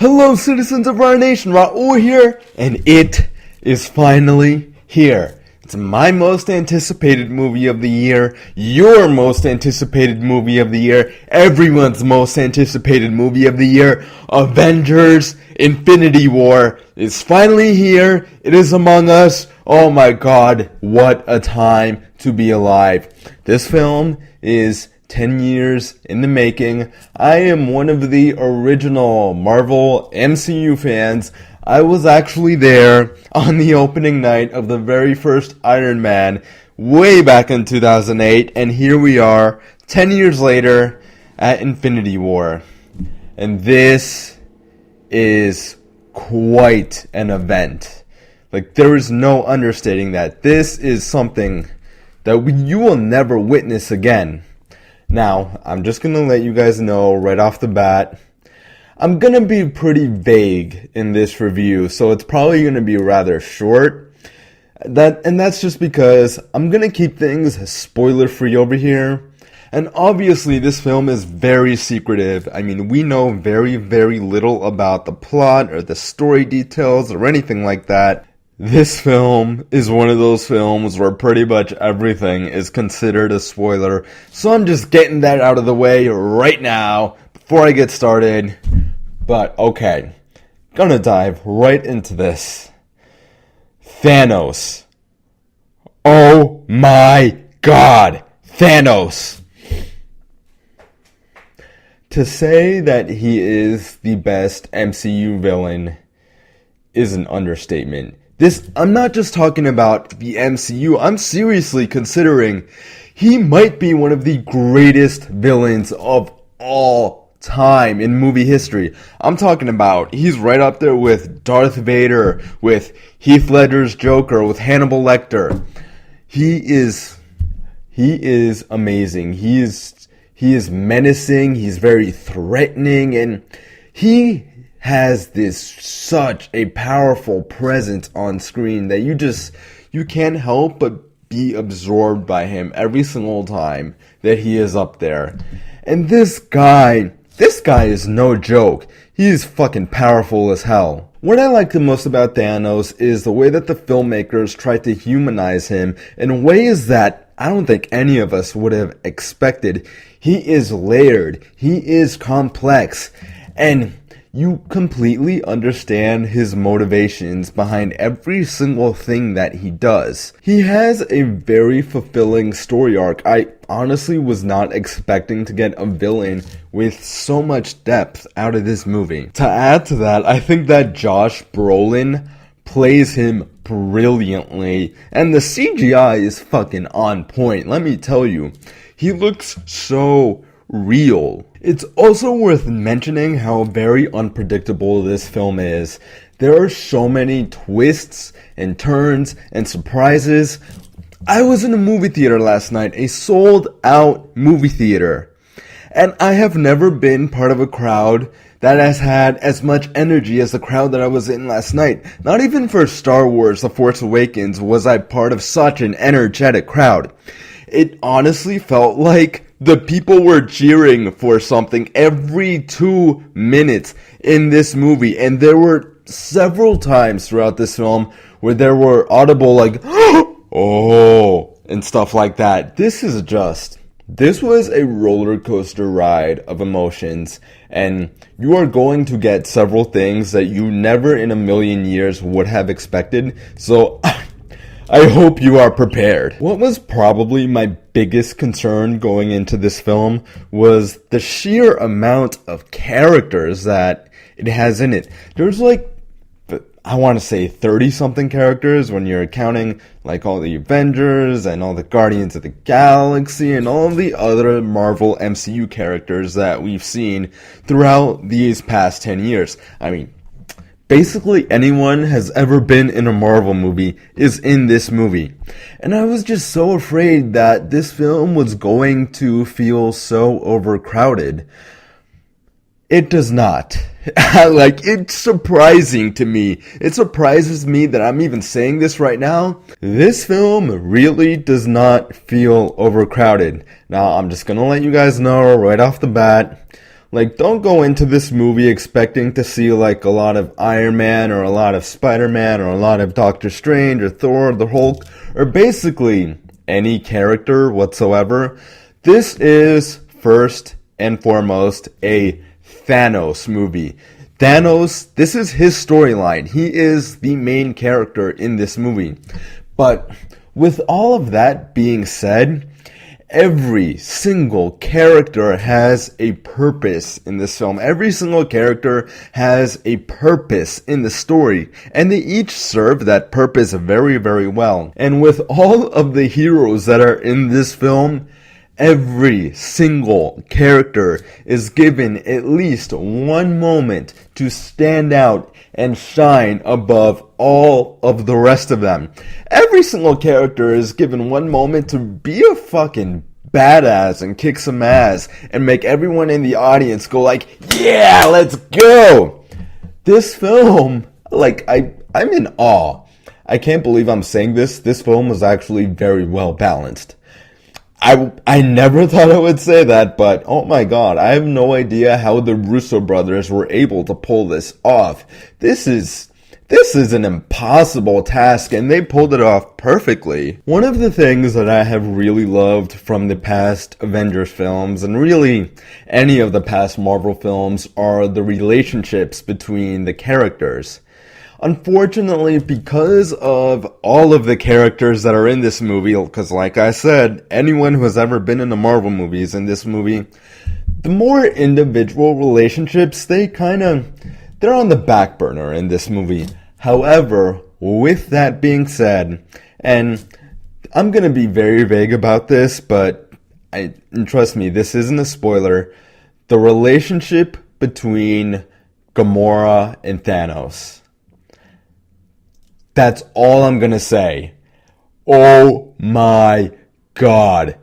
Hello, citizens of our nation, RAWR here, and it is finally here. It's my most anticipated movie of the year, your most anticipated movie of the year, everyone's most anticipated movie of the year. Avengers Infinity War is finally here. It is among us. Oh my god, what a time to be alive. This film is 10 years in the making. I am one of the original Marvel MCU fans. I was actually there on the opening night of the very first Iron Man way back in 2008, and here we are 10 years later at Infinity War. And this is quite an event. Like, there is no understating that. This is something that you will never witness again. Now, I'm just going to let you guys know right off the bat, I'm going to be pretty vague in this review, so it's probably going to be rather short. That's just because I'm going to keep things spoiler-free over here. And obviously, this film is very secretive. I mean, we know very, very little about the plot or the story details or anything like that. This film is one of those films where pretty much everything is considered a spoiler, so I'm just getting that out of the way right now before I get started. But okay, gonna dive right into this. Thanos. Oh my god, Thanos. To say that he is the best MCU villain is an understatement. I'm not just talking about the MCU, I'm seriously considering he might be one of the greatest villains of all time in movie history. I'm talking about, he's right up there with Darth Vader, with Heath Ledger's Joker, with Hannibal Lecter. He is amazing. He is menacing, he's very threatening, and he has such a powerful presence on screen that you can't help but be absorbed by him every single time that he is up there. And this guy is no joke. He is fucking powerful as hell. What I like the most about Thanos is the way that the filmmakers tried to humanize him in ways that I don't think any of us would have expected. He is layered. He is complex. And you completely understand his motivations behind every single thing that he does. He has a very fulfilling story arc. I honestly was not expecting to get a villain with so much depth out of this movie. To add to that, I think that Josh Brolin plays him brilliantly, and the CGI is fucking on point, let me tell you. He looks so real. It's also worth mentioning how very unpredictable this film is. There are so many twists and turns and surprises. I was in a movie theater last night, a sold-out movie theater, and I have never been part of a crowd that has had as much energy as the crowd that I was in last night. Not even for Star Wars: The Force Awakens was I part of such an energetic crowd. It honestly felt like the people were cheering for something every 2 minutes in this movie, and there were several times throughout this film where there were audible like, oh, and stuff like that. This was a roller coaster ride of emotions, and you are going to get several things that you never in a million years would have expected, so I hope you are prepared. What was probably my biggest concern going into this film was the sheer amount of characters that it has in it. There's I want to say 30-something characters when you're counting like all the Avengers and all the Guardians of the Galaxy and all the other Marvel MCU characters that we've seen throughout these past 10 years. I mean, basically anyone has ever been in a Marvel movie is in this movie. And I was just so afraid that this film was going to feel so overcrowded. It does not. It's surprising to me. It surprises me that I'm even saying this right now. This film really does not feel overcrowded. Now, I'm just gonna let you guys know right off the bat. Like, don't go into this movie expecting to see, like, a lot of Iron Man or a lot of Spider-Man or a lot of Doctor Strange or Thor or the Hulk or basically any character whatsoever. This is, first and foremost, a Thanos movie. Thanos, this is his storyline. He is the main character in this movie. But with all of that being said, every single character has a purpose in this film. Every single character has a purpose in the story, and they each serve that purpose very, very well. And with all of the heroes that are in this film, every single character is given at least one moment to stand out and shine above all of the rest of them. Every single character is given one moment to be a fucking badass and kick some ass and make everyone in the audience go like, yeah, let's go. This film, like, I'm in awe. I can't believe I'm saying this. This film was actually very well balanced. I never thought I would say that, but oh my god, I have no idea how the Russo brothers were able to pull this off. This is an impossible task, and they pulled it off perfectly. One of the things that I have really loved from the past Avengers films, and really any of the past Marvel films, are the relationships between the characters. Unfortunately, because of all of the characters that are in this movie, because like I said, anyone who has ever been in the Marvel movies in this movie, the more individual relationships, they're on the back burner in this movie. However, with that being said, and I'm going to be very vague about this, but and trust me, this isn't a spoiler, the relationship between Gamora and Thanos. That's all I'm gonna say. Oh my god.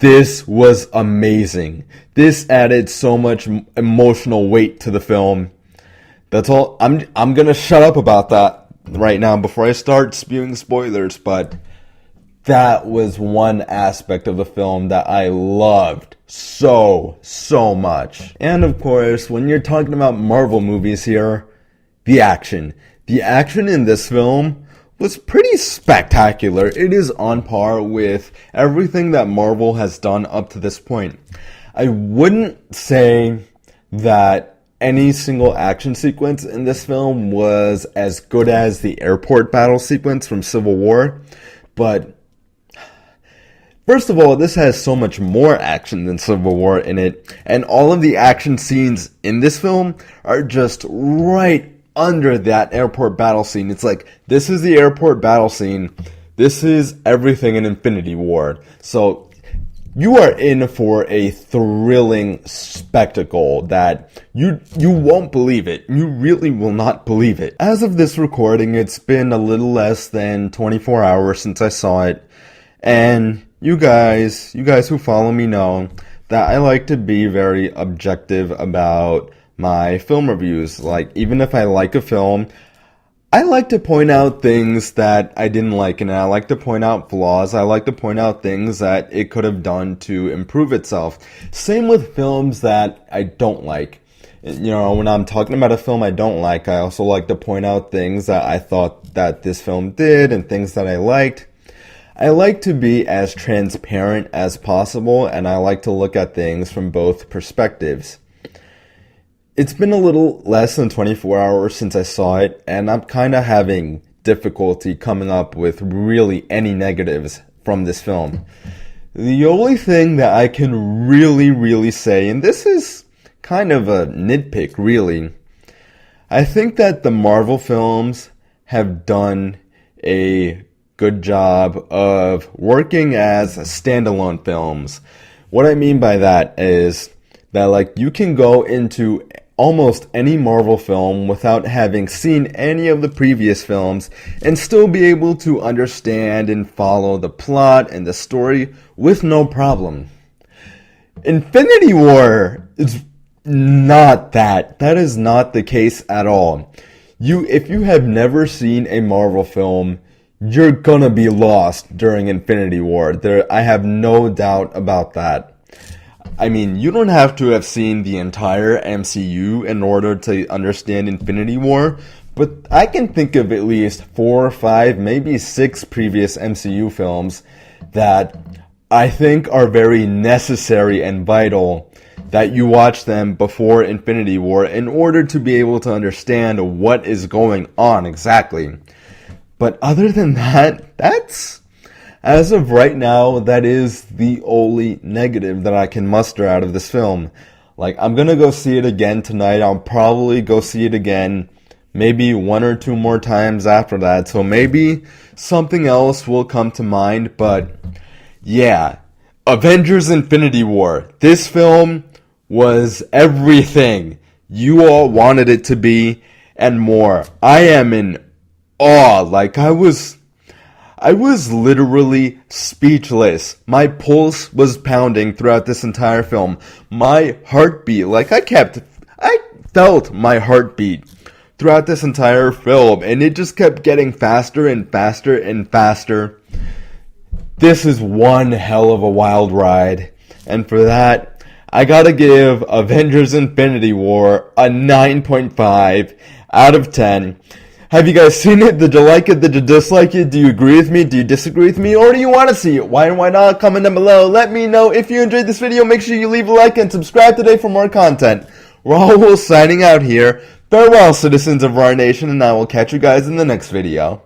This was amazing. This added so much emotional weight to the film. That's all. I'm gonna shut up about that right now before I start spewing spoilers, but that was one aspect of the film that I loved so much. And of course, when you're talking about Marvel movies here, the action. The action in this film was pretty spectacular. It is on par with everything that Marvel has done up to this point. I wouldn't say that any single action sequence in this film was as good as the airport battle sequence from Civil War, but first of all, this has so much more action than Civil War in it, and all of the action scenes in this film are just right under that airport battle scene. It's like, this is the airport battle scene. This is everything in Infinity War. So you are in for a thrilling spectacle that you won't believe it. You really will not believe it. As of this recording, it's been a little less than 24 hours since I saw it. And you guys who follow me know that I like to be very objective about my film reviews. Like, even if I like a film, I like to point out things that I didn't like, and I like to point out flaws. I like to point out things that it could have done to improve itself. Same with films that I don't like. You know, when I'm talking about a film I don't like, I also like to point out things that I thought that this film did and things that I liked. I like to be as transparent as possible, and I like to look at things from both perspectives. It's been a little less than 24 hours since I saw it, and I'm kind of having difficulty coming up with really any negatives from this film. The only thing that I can really say, and this is kind of a nitpick really, I think that the Marvel films have done a good job of working as standalone films. What I mean by that is that, like, you can go into almost any Marvel film without having seen any of the previous films and still be able to understand and follow the plot and the story with no problem. Infinity War is not that. That is not the case at all. If you have never seen a Marvel film, you're gonna be lost during Infinity War. I have no doubt about that. I mean, you don't have to have seen the entire MCU in order to understand Infinity War, but I can think of at least 4 or 5, maybe 6 previous MCU films that I think are very necessary and vital that you watch them before Infinity War in order to be able to understand what is going on exactly. But other than that, as of right now, that is the only negative that I can muster out of this film. Like, I'm gonna go see it again tonight. I'll probably go see it again maybe 1 or 2 more times after that. So maybe something else will come to mind. But yeah, Avengers Infinity War. This film was everything you all wanted it to be and more. I am in awe. Like, I was literally speechless. My pulse was pounding throughout this entire film. My heartbeat, I felt my heartbeat throughout this entire film, and it just kept getting faster and faster and faster. This is one hell of a wild ride, and for that, I gotta give Avengers Infinity War a 9.5 out of 10. Have you guys seen it? Did you like it? Did you dislike it? Do you agree with me? Do you disagree with me? Or do you want to see it? Why not? Comment down below. Let me know. If you enjoyed this video, make sure you leave a like and subscribe today for more content. RAWR signing out here. Farewell, citizens of RAWR Nation, and I will catch you guys in the next video.